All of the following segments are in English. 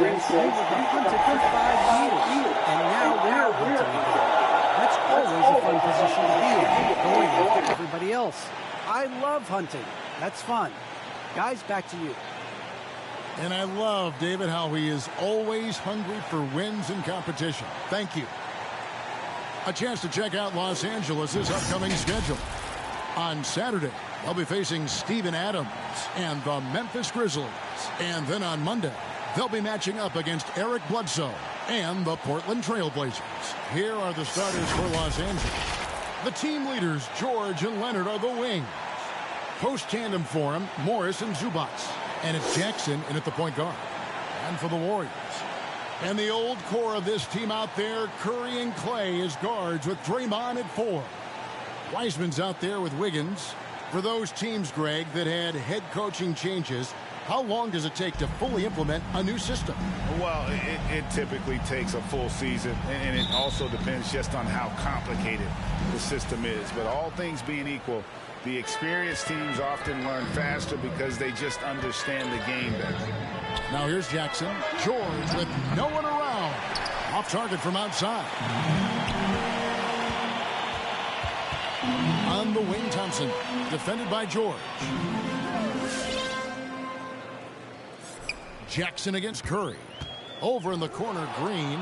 says we were hunted for 5 years, and now we're hunting again. That's always a fun position to be in, going after everybody else. I love hunting. That's fun. Guys, back to you. And I love, David, how he is always hungry for wins in competition. Thank you. A chance to check out Los Angeles' upcoming schedule. On Saturday, they'll be facing Steven Adams and the Memphis Grizzlies. And then on Monday, they'll be matching up against Eric Bledsoe and the Portland Trail Blazers. Here are the starters for Los Angeles. The team leaders, George and Leonard, are the wings. Post-tandem for him, Morris and Zubac. And it's Jackson in at the point guard. And for the Warriors. And the old core of this team out there, Curry and Clay as guards with Draymond at 4. Wiseman's out there with Wiggins. For those teams, Greg, that had head coaching changes, how long does it take to fully implement a new system? Well, it typically takes a full season, and it also depends just on how complicated the system is. But all things being equal, the experienced teams often learn faster because they just understand the game better. Now here's Jackson. George with no one around. Off target from outside. On the wing, Thompson. Defended by George. Jackson against Curry. Over in the corner, Green.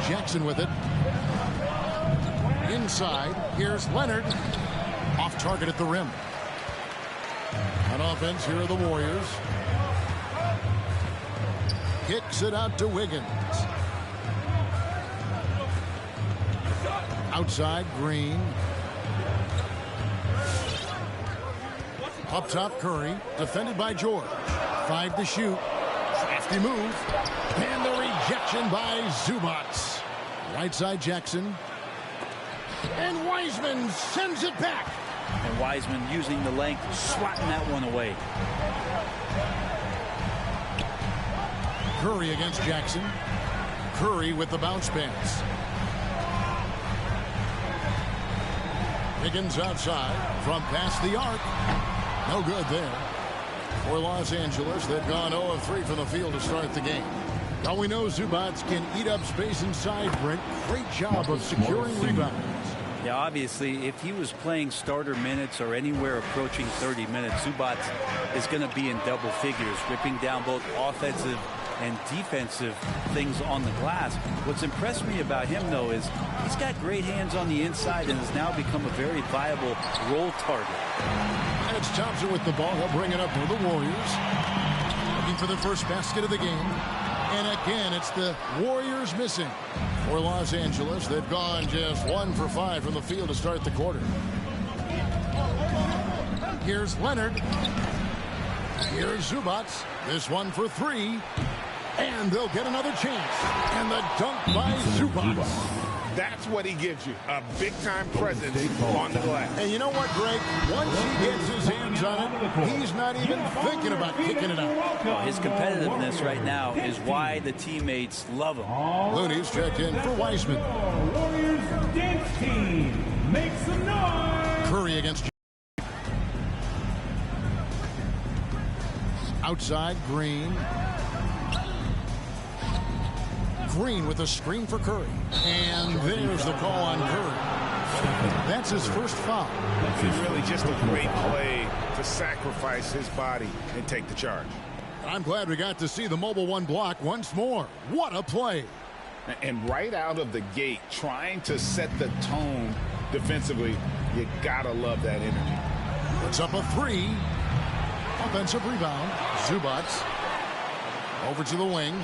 Jackson with it. Inside, here's Leonard. Off target at the rim. On offense, here are the Warriors. Kicks it out to Wiggins. Outside, Green. Up top, Curry. Defended by George. 5 to shoot. Crafty move. And the rejection by Zubac. Right side, Jackson. And Wiseman sends it back. And Wiseman using the length, swatting that one away. Curry against Jackson. Curry with the bounce pass. Higgins outside from past the arc. No good there. For Los Angeles, they've gone 0 of 3 from the field to start the game. Now we know Zubac can eat up space inside, Brent. Great job of securing rebounds. Yeah, obviously, if he was playing starter minutes or anywhere approaching 30 minutes, Zubac is going to be in double figures, ripping down both offensive and defensive things on the glass. What's impressed me about him, though, is he's got great hands on the inside and has now become a very viable role target. And it's Thompson with the ball. He'll bring it up for the Warriors. Looking for the first basket of the game. And again, it's the Warriors missing. For Los Angeles, they've gone just 1 for 5 from the field to start the quarter. Here's Leonard. Here's Zubac. This one for 3. And they'll get another chance. And the dunk by Zubac. That's what he gives you, a big-time presence on the glass. And you know what, Greg? Once he gets his hands on it, he's not even thinking about kicking it out. Well, his competitiveness right now is why the teammates love him. Looney's checked in for Wiseman. Warriors dance team, make some noise. Curry against outside, Green. Green with a screen for Curry. And there's the call on Curry. That's his first foul. It's really just a great play to sacrifice his body and take the charge. I'm glad we got to see the mobile one block once more. What a play. And right out of the gate, trying to set the tone defensively, you gotta love that energy. It's up a 3. Offensive rebound. Zubac. Over to the wing.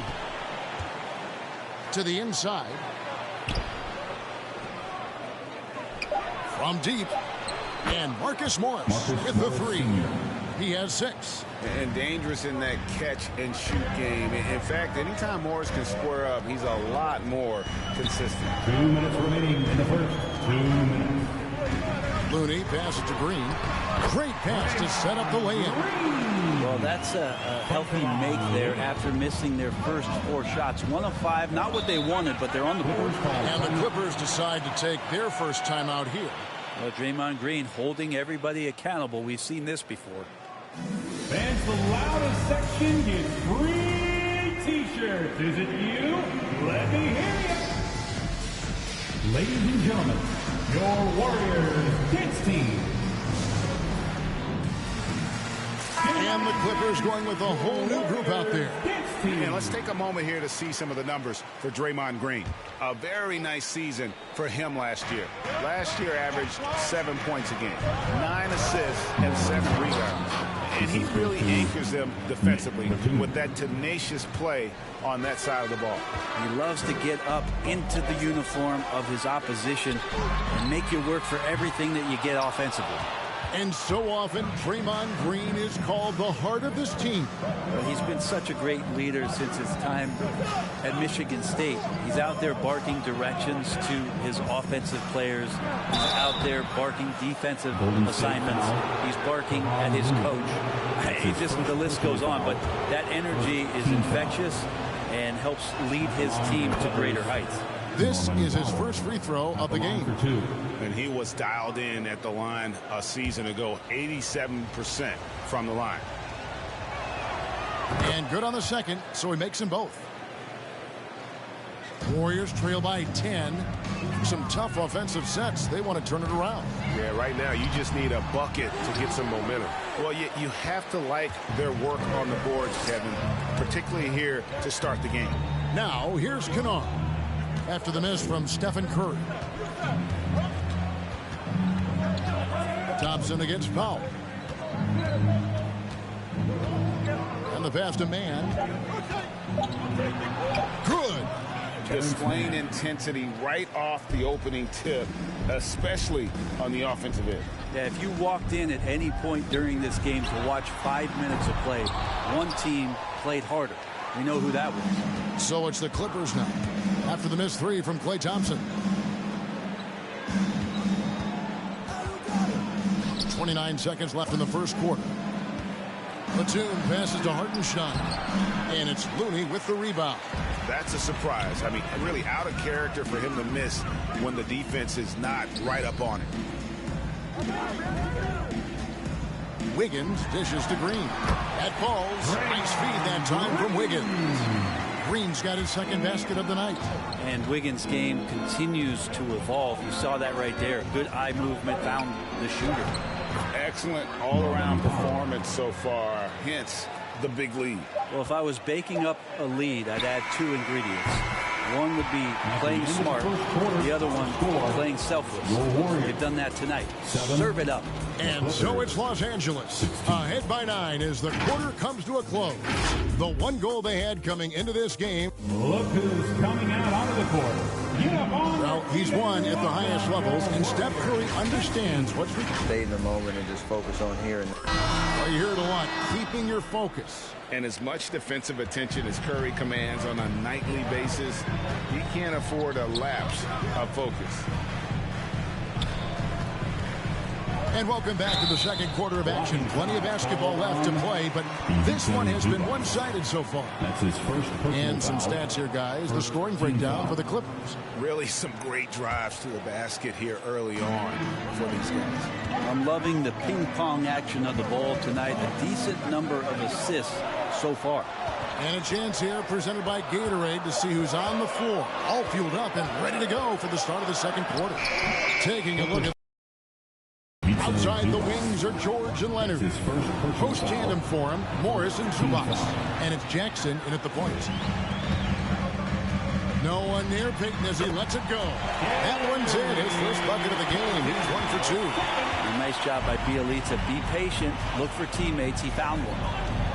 To the inside. From deep. And Marcus Morris with the 3. He has 6. And dangerous in that catch and shoot game. In fact, anytime Morris can square up, he's a lot more consistent. 2 minutes remaining in the first. 2 minutes. Looney passes to Green. Great pass to set up the lay-in. Well, that's a healthy make there after missing their first 4 shots. 1 of 5, not what they wanted, but they're on the board. And the Clippers decide to take their first time out here. Well, Draymond Green holding everybody accountable. We've seen this before. Fans, the loudest section gets free t-shirts. Is it you? Let me hear you. Ladies and gentlemen, your Warriors dance team. And the Clippers going with a whole new group out there. And let's take a moment here to see some of the numbers for Draymond Green. A very nice season for him last year. Last year averaged 7 points a game, 9 assists, and 7 rebounds. And he really anchors them defensively with that tenacious play on that side of the ball. He loves to get up into the uniform of his opposition and make you work for everything that you get offensively. And so often, Draymond Green is called the heart of this team. Well, he's been such a great leader since his time at Michigan State. He's out there barking directions to his offensive players. He's out there barking defensive assignments. He's barking at his coach. The list goes on, but that energy is infectious and helps lead his team to greater heights. This is his first free throw of the game. And he was dialed in at the line a season ago, 87% from the line. And good on the second, so he makes them both. Warriors trail by 10. Some tough offensive sets. They want to turn it around. Yeah, right now you just need a bucket to get some momentum. Well, you have to like their work on the boards, Kevin, particularly here to start the game. Now, here's Kennard. After the miss from Stephen Curry. Thompson against Powell. And the pass to Man. Good. Displaying intensity right off the opening tip, especially on the offensive end. Yeah, if you walked in at any point during this game to watch 5 minutes of play, one team played harder. We know who that was. So it's the Clippers now. After the missed three from Klay Thompson. 29 seconds left in the first quarter. Batum passes to Hartenstein. And it's Looney with the rebound. That's a surprise. I mean, really out of character for him to miss when the defense is not right up on it. Wiggins dishes to Green. That falls. Nice feed that time from Wiggins. Green's got his second basket of the night. And Wiggins' game continues to evolve. You saw that right there. Good eye movement, found the shooter. Excellent all-around performance so far, hence the big lead. Well, if I was baking up a lead, I'd add 2 ingredients. One would be playing smart. The other one, playing selfless. They've done that tonight. Serve it up. And so it's Los Angeles. Ahead by 9 as the quarter comes to a close. The one goal they had coming into this game. Look who's coming out onto the court. Well, he's won at the highest levels, and Steph Curry understands what's required. Stay in the moment and just focus on here. Well, you hear it a lot, keeping your focus. And as much defensive attention as Curry commands on a nightly basis, he can't afford a lapse of focus. And welcome back to the second quarter of action. Plenty of basketball left to play, but this one has been one-sided so far. That's his first. And some stats here, guys. The scoring breakdown for the Clippers. Really some great drives to the basket here early on for these guys. I'm loving the ping-pong action of the ball tonight. A decent number of assists so far. And a chance here presented by Gatorade to see who's on the floor. All fueled up and ready to go for the start of the second quarter. Taking a look at outside the wings are George and Leonard. Post tandem for him, Morris and Zubac. And it's Jackson in at the point. No one near Peyton as he lets it go. That one's in. His first bucket of the game. He's 1 for 2. A nice job by Bielitsa. Be patient. Look for teammates. He found one.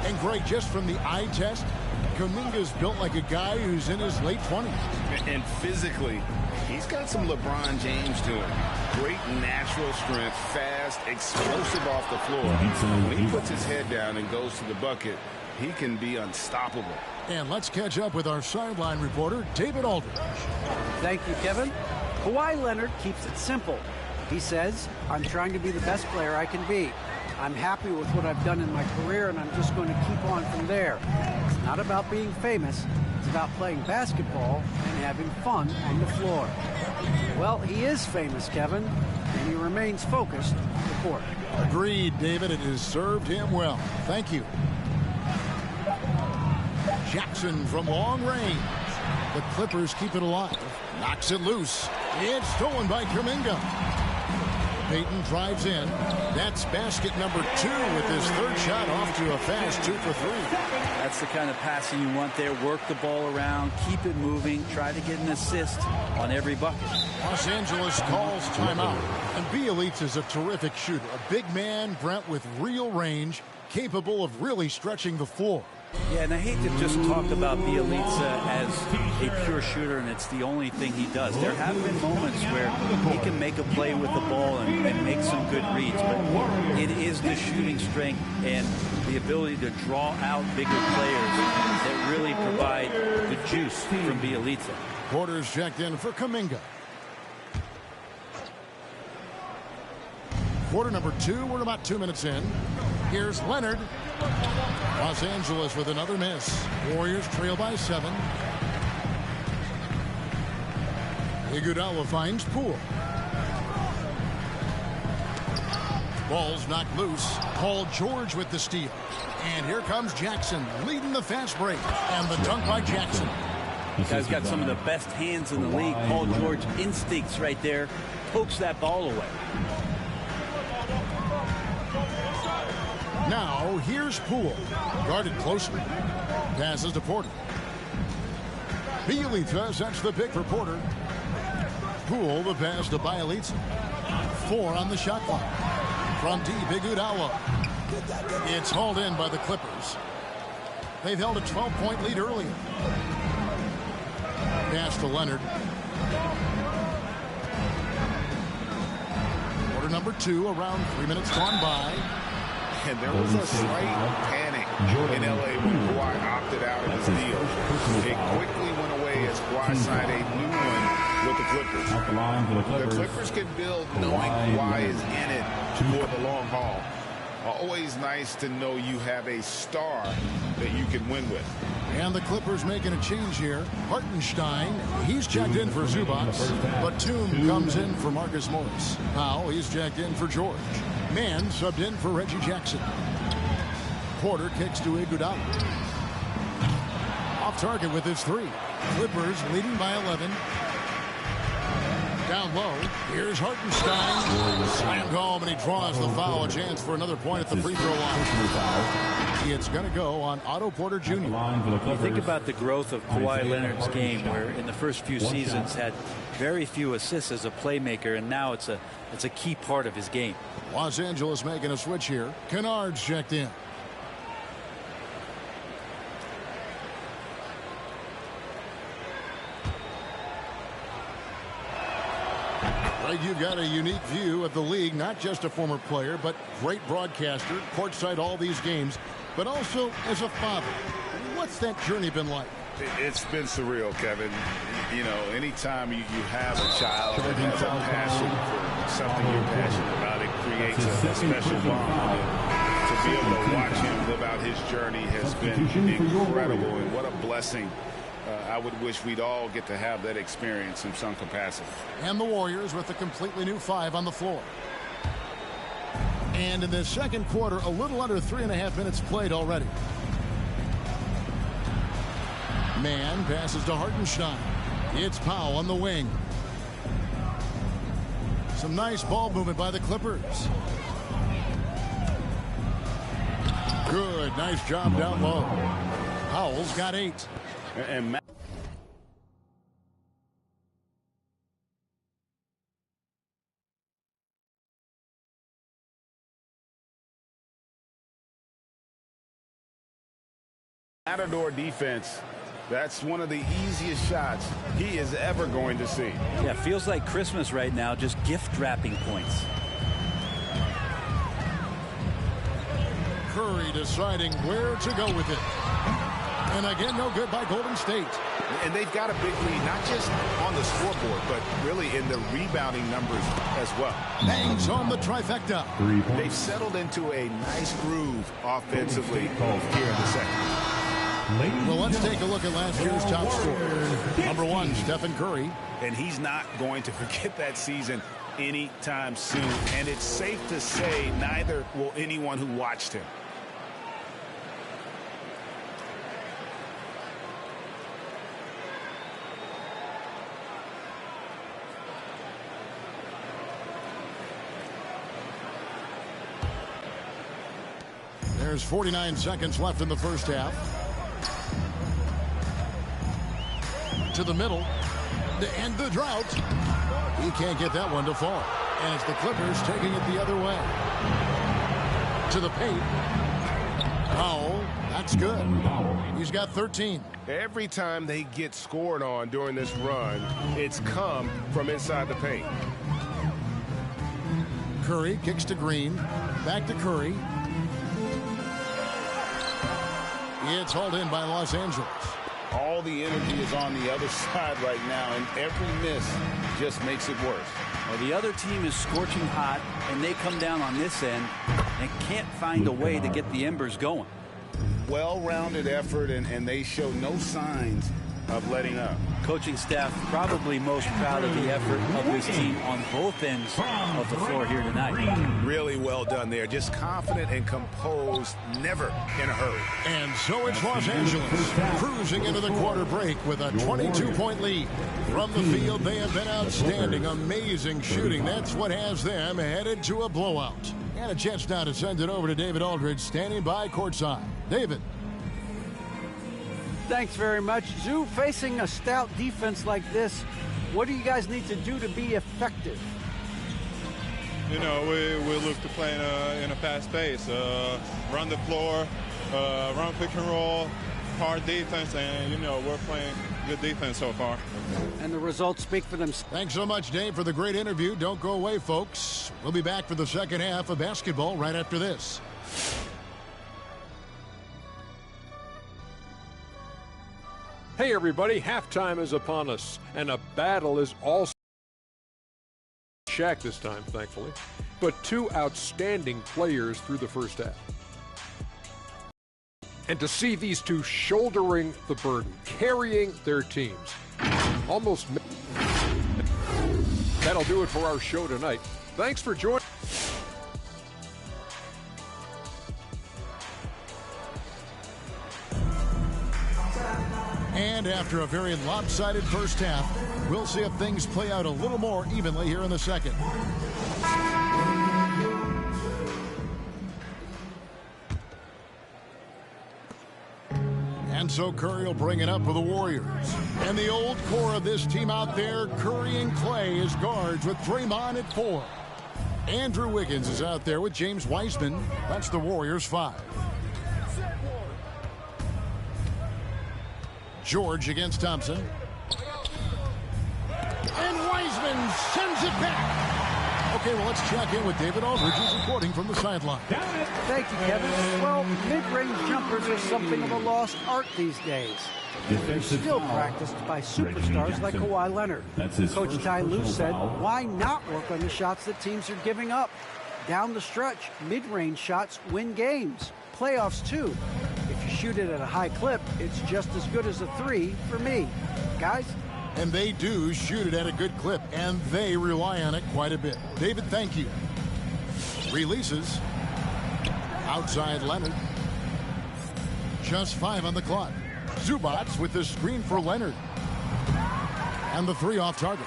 And Greg, just from the eye test, Kuminga's built like a guy who's in his late 20s. And physically, he's got some LeBron James to him. Great natural strength, fast, explosive off the floor. When he puts his head down and goes to the bucket, he can be unstoppable. And let's catch up with our sideline reporter, David Aldridge. Thank you, Kevin. Kawhi Leonard keeps it simple. He says, I'm trying to be the best player I can be. I'm happy with what I've done in my career, and I'm just going to keep on from there. It's not about being famous. It's about playing basketball and having fun on the floor. Well, he is famous, Kevin, and he remains focused on the court. Agreed, David. It has served him well. Thank you. Jackson from long range. The Clippers keep it alive. Knocks it loose. It's stolen by Kuminga. Payton drives in. That's basket number 2 with his third shot off to a fast 2 for 3. That's the kind of passing you want there. Work the ball around, keep it moving, try to get an assist on every bucket. Los Angeles calls timeout. And Bielitsa is a terrific shooter. A big man, Brent, with real range, capable of really stretching the floor. Yeah, and I hate to just talk about Bielitsa as a pure shooter and it's the only thing he does. There have been moments where he can make a play with the ball and make some good reads, but it is the shooting strength and the ability to draw out bigger players that really provide the juice from Bielitsa. Porter's checked in for Kuminga. Quarter number 2, we're about 2 minutes in. Here's Leonard. Los Angeles with another miss. Warriors trail by 7. Iguodala finds Poole. Ball's knocked loose. Paul George with the steal. And here comes Jackson leading the fast break. And the dunk by Jackson. Guy's got some of the best hands in the league. Paul George instincts right there. Pokes that ball away. Now, here's Poole. Guarded closely. Passes to Porter. Bielitsa sets the pick for Porter. Poole, the pass to Bielitsa. 4 on the shot clock. From deep, Iguodala. It's hauled in by the Clippers. They've held a 12-point lead earlier. Pass to Leonard. Quarter number 2, around 3 minutes gone by. And there was a slight panic in L.A. when Kawhi opted out of his deal. It quickly went away as Kawhi signed a new one with the Clippers. The Clippers can build knowing Kawhi is in it for the long haul. Always nice to know you have a star that you can win with. And the Clippers making a change here. Hartenstein, he's checked in for Zubac. Batum comes in for Marcus Morris. Powell, he's checked in for George. Mann subbed in for Reggie Jackson. Porter kicks to Iguodala. Off target with his 3. Clippers leading by 11. Down low. Here's Hartenstein. Slammed home, and he draws the foul. A chance for another point at the free throw line. It's going to go on Otto Porter Jr. You think about the growth of Kawhi Leonard's game, where in the first few seasons had very few assists as a playmaker, and now it's a key part of his game. Los Angeles making a switch here. Kennard's checked in. Greg, you've got a unique view of the league, not just a former player, but great broadcaster, courtside all these games, but also as a father. What's that journey been like? It's been surreal, Kevin. You know, anytime you have a child that has a passion for something you're passionate about, it creates a special bond. To be able to watch him live out his journey has been incredible, and what a blessing. I would wish we'd all get to have that experience in some capacity. And the Warriors with a completely new 5 on the floor. And in the second quarter, a little under 3.5 minutes played already. Mann passes to Hartenstein. It's Powell on the wing. Some nice ball movement by the Clippers. Good, nice job down low. Powell's got 8. And Matador defense, that's one of the easiest shots he is ever going to see. Yeah, feels like Christmas right now, just gift wrapping points. Curry deciding where to go with it. And again, no good by Golden State. And they've got a big lead, not just on the scoreboard, but really in the rebounding numbers as well. Bangs on the trifecta. They've settled into a nice groove offensively here in the second. Well, let's take a look at last year's top scorer. Number 1, Stephen Curry. And he's not going to forget that season anytime soon. And it's safe to say neither will anyone who watched him. There's 49 seconds left in the first half. To the middle to end the drought. He can't get that one to fall. And it's the Clippers taking it the other way. To the paint. Powell. That's good. He's got 13. Every time they get scored on during this run, it's come from inside the paint. Curry kicks to Green. Back to Curry. It's hauled in by Los Angeles. All the energy is on the other side right now, and every miss just makes it worse. Well, the other team is scorching hot, and they come down on this end and can't find a way to get the embers going. Well-rounded effort, and they show no signs of letting up. Coaching staff probably most proud of the effort of this team on both ends of the floor here tonight. Really well done there. Just confident and composed, never in a hurry. And so it's Los Angeles cruising into the quarter break with a 22-point lead. From the field, they have been outstanding. Amazing shooting. That's what has them headed to a blowout. And a chance now to send it over to David Aldridge, standing by courtside. David. Thanks very much. Zoo, facing a stout defense like this, what do you guys need to do to be effective? You know, we look to play in a fast pace, run the floor, run pick and roll, hard defense, and, you know, we're playing good defense so far. And the results speak for themselves. Thanks so much, Dave, for the great interview. Don't go away, folks. We'll be back for the second half of basketball right after this. Hey everybody, halftime is upon us, and a battle is also Shaq this time, thankfully, but two outstanding players through the first half. And to see these two shouldering the burden, carrying their teams, almost. That'll do it for our show tonight. Thanks for joining. And after a very lopsided first half, we'll see if things play out a little more evenly here in the second. And so Curry will bring it up for the Warriors. And the old core of this team out there, Curry and Clay as guards with Draymond at 4. Andrew Wiggins is out there with James Wiseman. That's the Warriors' 5. George against Thompson. And Wiseman sends it back. Okay, well, let's check in with David Aldridge, who's reporting from the sideline. Thank you, Kevin. Well, mid-range jumpers are something of a lost art these days. They're still practiced by superstars like Kawhi Leonard. Coach Ty Lue said, why not work on the shots that teams are giving up? Down the stretch, mid-range shots win games. Playoffs, too. If you shoot it at a high clip, it's just as good as a 3 for me. Guys? And they do shoot it at a good clip, and they rely on it quite a bit. David, thank you. Releases. Outside Leonard. Just 5 on the clock. Zubac with the screen for Leonard. And the 3 off target.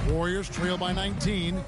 Warriors trail by 19.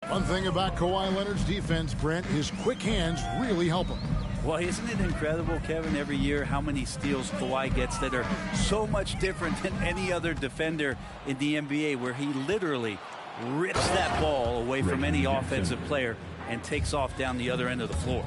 One thing about Kawhi Leonard's defense, Brent, his quick hands really help him. Well, isn't it incredible, Kevin, every year how many steals Kawhi gets that are so much different than any other defender in the NBA, where he literally rips that ball away from any offensive player and takes off down the other end of the floor.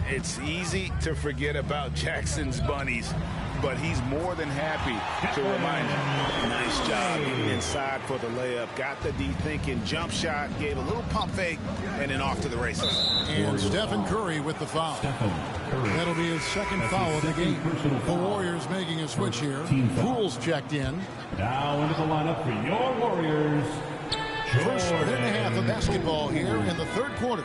It's easy to forget about Jackson's bunnies, but he's more than happy to remind you. Nice job getting inside for the layup. Got the deep thinking jump shot, gave a little pump fake, and then off to the races. And Stephen Curry with the foul. That'll be his second foul of the game. The Warriors making a switch here. Poole's checked in. Now into the lineup for your Warriors. First minute and a half of basketball here in the third quarter.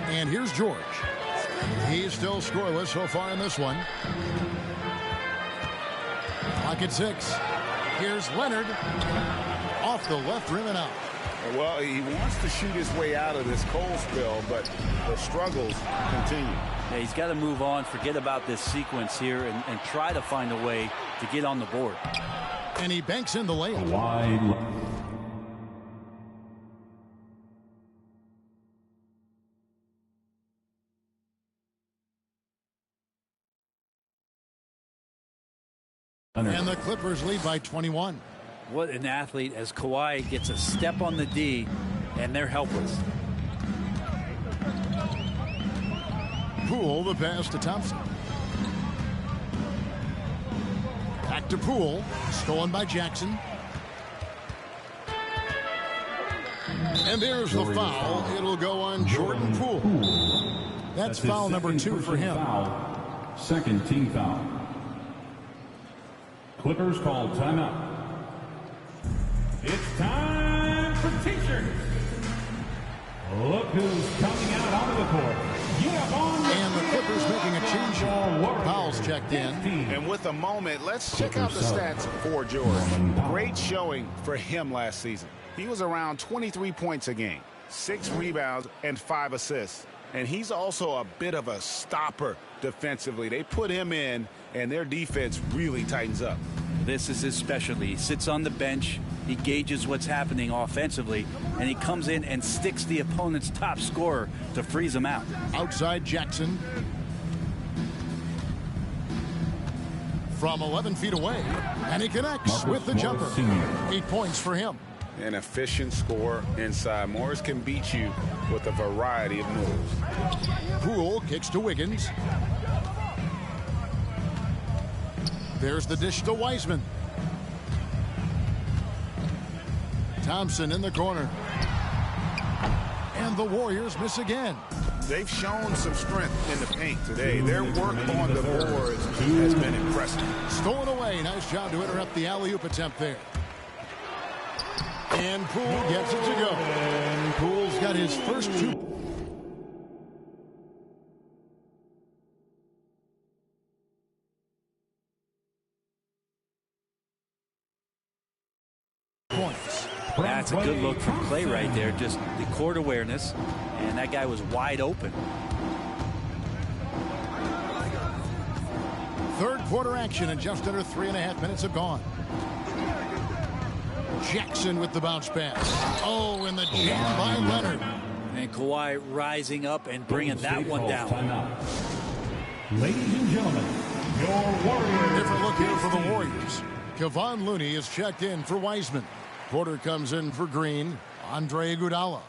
And here's George. He's still scoreless so far in this one. Clock at 6. Here's Leonard. Off the left rim and out. Well, he wants to shoot his way out of this cold spell, but the struggles continue. Yeah, he's got to move on, forget about this sequence here, and try to find a way to get on the board. And he banks in the layup. Wide. And the Clippers lead by 21. What an athlete, as Kawhi gets a step on the D, and they're helpless. Poole, the pass to Thompson. Back to Poole. Stolen by Jackson. And there's the foul. It'll go on Jordan Poole. That's foul number 2 for him. Foul. Second team foul. Clippers call timeout. It's time for T-shirts. Look who's coming out onto the court. And the Clippers making a change here. Fouls checked in. And with a moment, let's check out the stats for George. Great showing for him last season. He was around 23 points a game, 6 rebounds, and 5 assists. And he's also a bit of a stopper defensively. They put him in, and their defense really tightens up. This is his specialty. He sits on the bench, he gauges what's happening offensively, and he comes in and sticks the opponent's top scorer to freeze him out. Outside Jackson. From 11 feet away, and he connects with the jumper. 8 points for him. An efficient score inside. Morris can beat you with a variety of moves. Poole kicks to Wiggins. There's the dish to Wiseman. Thompson in the corner. And the Warriors miss again. They've shown some strength in the paint today. Their work on the boards has been impressive. Stolen away. Nice job to interrupt the alley-oop attempt there. And Poole gets it to go. And Poole's got his first 2 points. That's a good look from Clay right there. Just the court awareness, and that guy was wide open. Third quarter action, and just under 3.5 minutes have gone. Jackson with the bounce pass. Oh, and the jam by Leonard. And Kawhi rising up and bringing that one down. Ladies and gentlemen, your Warriors. Different look here for the Warriors. Kevon Looney is checked in for Wiseman. Porter comes in for Green. Andre Iguodala.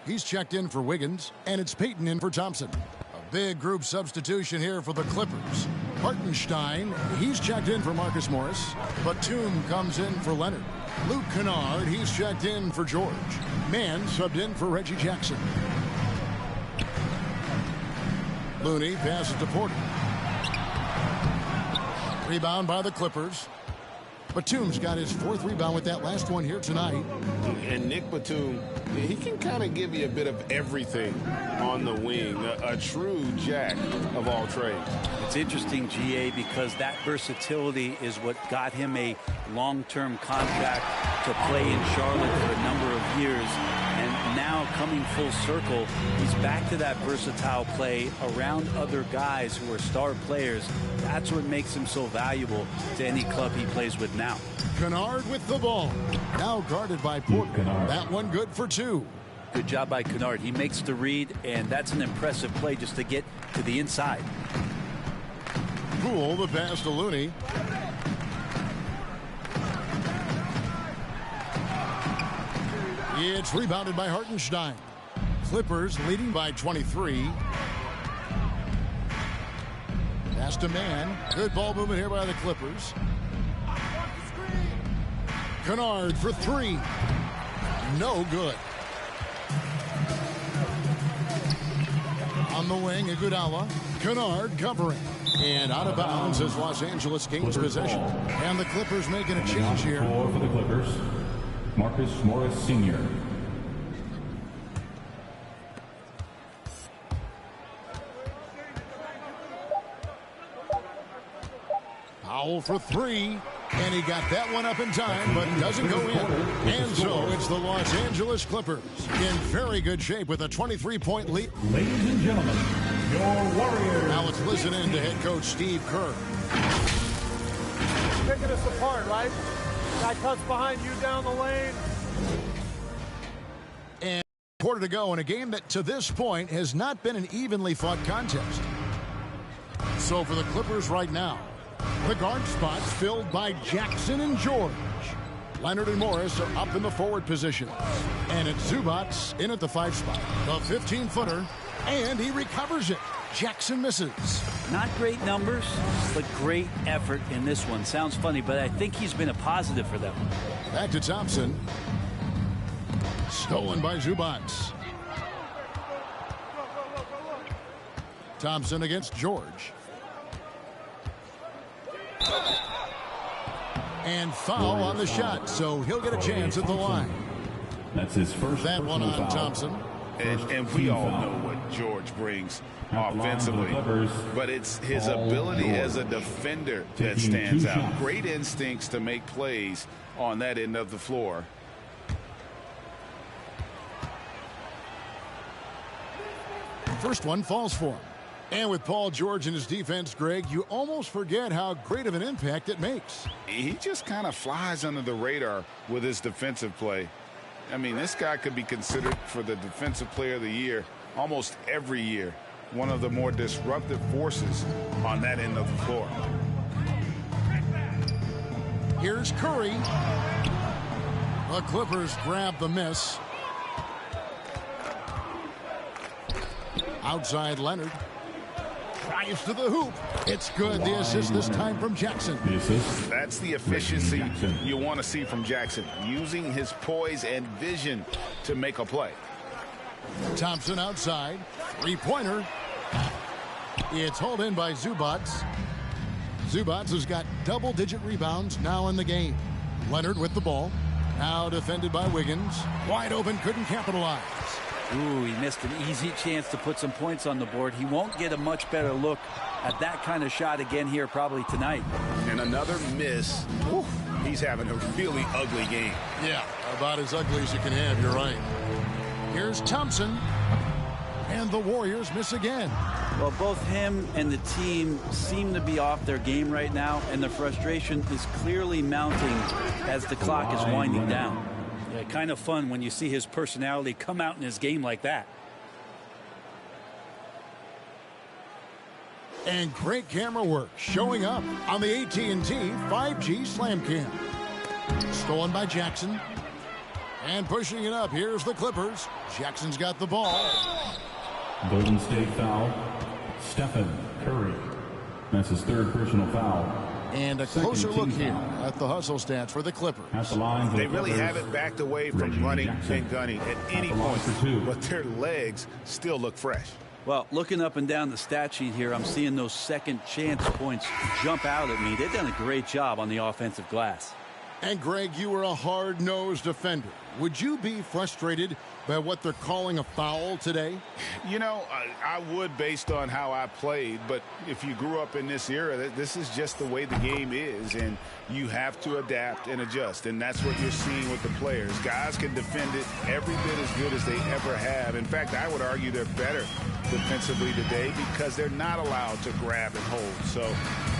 He's checked in for Wiggins. And it's Payton in for Thompson. A big group substitution here for the Clippers. Hartenstein, he's checked in for Marcus Morris. Batum comes in for Leonard. Luke Kennard, he's checked in for George. Mann subbed in for Reggie Jackson. Looney passes to Porter. Rebound by the Clippers. Batum's got his 4th rebound with that last one here tonight. And Nick Batum, he can kind of give you a bit of everything on the wing. A true jack of all trades. It's interesting, GA, because that versatility is what got him a long-term contract to play in Charlotte for a number of years. And now coming full circle, he's back to that versatile play around other guys who are star players. That's what makes him so valuable to any club he plays with now. Kennard with the ball. Now guarded by Porter. That one good for 2. Good job by Kennard. He makes the read, and that's an impressive play just to get to the inside. Poole, the pass to Looney. It's rebounded by Hartenstein. Clippers leading by 23. Pass to man. Good ball movement here by the Clippers. Kennard for three. No good. On the wing, Iguodala. Kennard covering. And out of bounds as Los Angeles gains possession. And the Clippers making a change here. For the Clippers, Marcus Morris Sr. Powell for three. And he got that one up in time, but doesn't go in. And so it's the Los Angeles Clippers in very good shape with a 23-point lead. Ladies and gentlemen, your Warriors. Now let's listen in to head coach Steve Kerr. Picking us apart, right? Guy cuts behind you down the lane. And a quarter to go in a game that to this point has not been an evenly fought contest. So for the Clippers right now, the guard spots filled by Jackson and George. Leonard and Morris are up in the forward position. And it's Zubac in at the 5 spot. The 15-footer, and he recovers it. Jackson misses. Not great numbers, but great effort in this one. Sounds funny, but I think he's been a positive for them. Back to Thompson. Stolen by Zubac. Thompson against George. And foul on the shot, so he'll get a chance at the line. That's his first. That one on Thompson. And we all know what George brings offensively, but it's his ability as a defender that stands out. Great instincts to make plays on that end of the floor. First one falls for him. And with Paul George in his defense, Greg, you almost forget how great of an impact it makes. He just kind of flies under the radar with his defensive play. I mean, this guy could be considered for the Defensive Player of the Year almost every year. One of the more disruptive forces on that end of the floor. Here's Curry. The Clippers grab the miss. Outside Leonard. Drives to the hoop. It's good. The assist this time from Jackson. That's the efficiency you want to see from Jackson. Using his poise and vision to make a play. Thompson outside. Three-pointer. It's hauled in by Zubac. Zubac has got double-digit rebounds now in the game. Leonard with the ball. Now defended by Wiggins. Wide open, couldn't capitalize. Ooh, he missed an easy chance to put some points on the board. He won't get a much better look at that kind of shot again here probably tonight. And another miss. Whew, he's having a really ugly game. Yeah, about as ugly as you can have, you're right. Here's Thompson. And the Warriors miss again. Well, both him and the team seem to be off their game right now, and the frustration is clearly mounting as the clock is winding down. Yeah, kind of fun when you see his personality come out in his game like that. And great camera work showing up on the AT&T 5G Slam Cam. Stolen by Jackson. And pushing it up, here's the Clippers. Jackson's got the ball. Golden State foul. Stephen Curry. That's his third personal foul. And a closer look here at the hustle stats for the Clippers. At the line, they really haven't backed away from running and gunning at any point, but their legs still look fresh. Well, looking up and down the stat sheet here, I'm seeing those second chance points jump out at me. They've done a great job on the offensive glass. And Greg, you were a hard-nosed defender. Would you be frustrated by what they're calling a foul today? You know, I would based on how I played, but if you grew up in this era, this is just the way the game is, and you have to adapt and adjust, and that's what you're seeing with the players. Guys can defend it every bit as good as they ever have. In fact, I would argue they're better defensively today because they're not allowed to grab and hold. So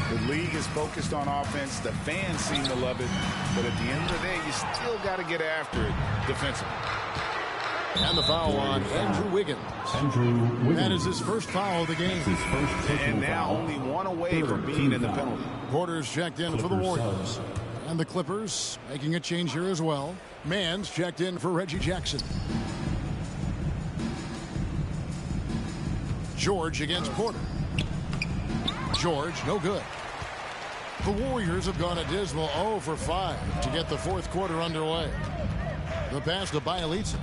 the league is focused on offense. The fans seem to love it, but at the end of the day, you still got to get after it defensively. And the foul on Andrew Wiggins. That is his first foul of the game. And now only one away from being in the penalty. Porter's checked in for the Warriors. And the Clippers making a change here as well. Mann's checked in for Reggie Jackson. George against Porter. George, no good. The Warriors have gone a dismal 0 for 5 to get the fourth quarter underway. The pass to Bielitsa.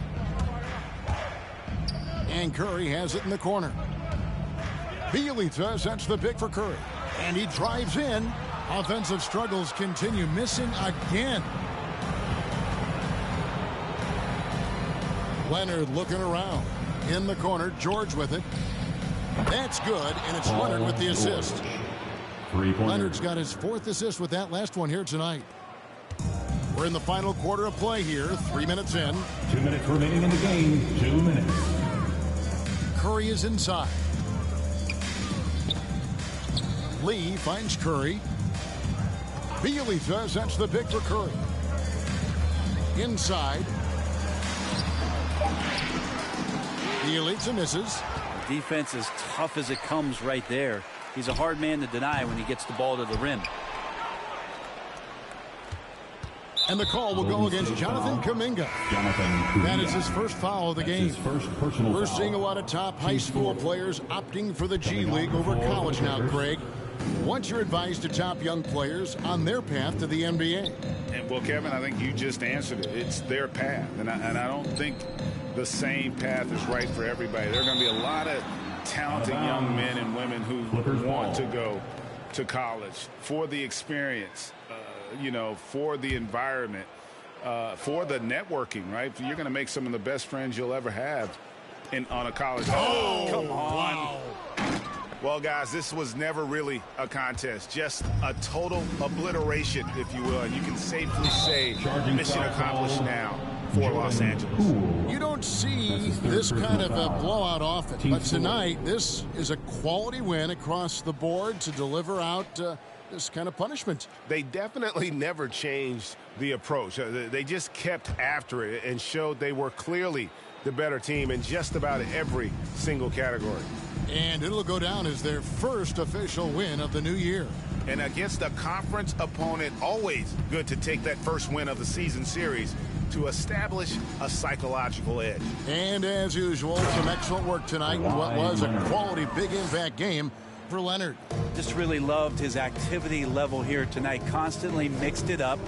And Curry has it in the corner. Bielitsa sets the pick for Curry. And he drives in. Offensive struggles continue. Missing again. Leonard looking around. In the corner, George with it. That's good, and it's Leonard with the assist. Leonard's got his fourth assist with that last one here tonight. We're in the final quarter of play here, 3 minutes in. 2 minutes remaining in the game, 2 minutes. Curry is inside. Lee finds Curry. Bielitsa sets the pick for Curry. Inside. Bielitsa misses. Defense as tough as it comes right there. He's a hard man to deny when he gets the ball to the rim. And the call will go against Jonathan Kuminga. That is his first foul of the game. We're seeing a lot of top high school players opting for the G League over college now, Craig. What's your advice to top young players on their path to the NBA? And well, Kevin, I think you just answered it. It's their path. And I don't think the same path is right for everybody. There are going to be a lot of talented young men and women who want to go to college for the experience, for the environment, for the networking, right? You're going to make some of the best friends you'll ever have on a college. Oh, come on. Wow. Well, guys, this was never really a contest, just a total obliteration, if you will. And you can safely say mission accomplished now for Los Angeles. You don't see this kind of a blowout often, but tonight this is a quality win across the board to deliver out this kind of punishment. They definitely never changed the approach. They just kept after it and showed they were clearly the better team in just about every single category. And it'll go down as their first official win of the new year. And against a conference opponent, always good to take that first win of the season series to establish a psychological edge. And as usual, some excellent work tonight in what was a quality big impact game for Leonard. Just really loved his activity level here tonight. Constantly mixed it up,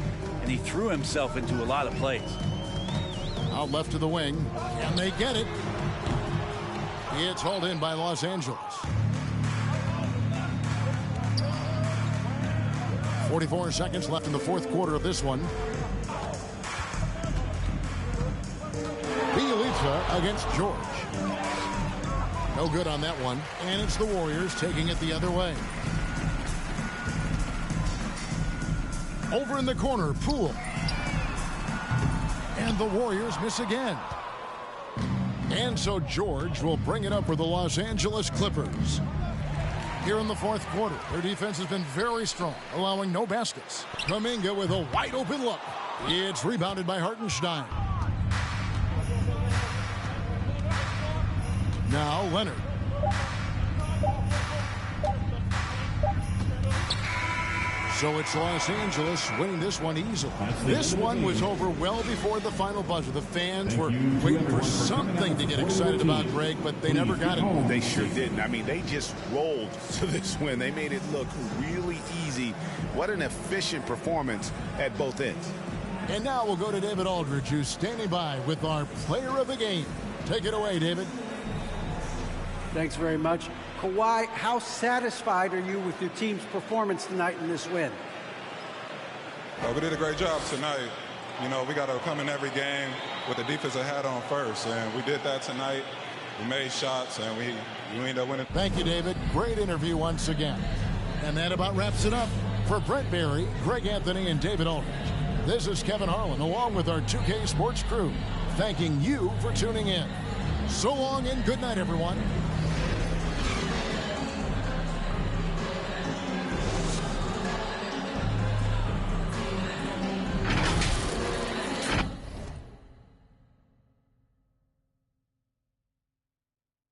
and he threw himself into a lot of plays. Out left to the wing. Can they get it? It's hauled in by Los Angeles. 44 seconds left in the fourth quarter of this one. Bielitsa against George. No good on that one. And it's the Warriors taking it the other way. Over in the corner, Poole. And the Warriors miss again. And so George will bring it up for the Los Angeles Clippers. Here in the fourth quarter, their defense has been very strong, allowing no baskets. Kuminga with a wide open look. It's rebounded by Hartenstein. Now Leonard. So it's Los Angeles winning this one easily. This one was over well before the final buzzer. The fans were waiting for something to get excited about, Greg, but they never got it. They sure didn't. I mean, they just rolled to this win. They made it look really easy. What an efficient performance at both ends. And now we'll go to David Aldridge, who's standing by with our player of the game. Take it away, David. Thanks very much. Kawhi, how satisfied are you with your team's performance tonight in this win? We did a great job tonight. You know, we got to come in every game with the defensive hat on first, and we did that tonight. We made shots, and we ended up winning. Thank you, David. Great interview once again. And that about wraps it up. For Brent Barry, Greg Anthony, and David Aldridge, this is Kevin Harlan, along with our 2K Sports crew, thanking you for tuning in. So long and good night, everyone.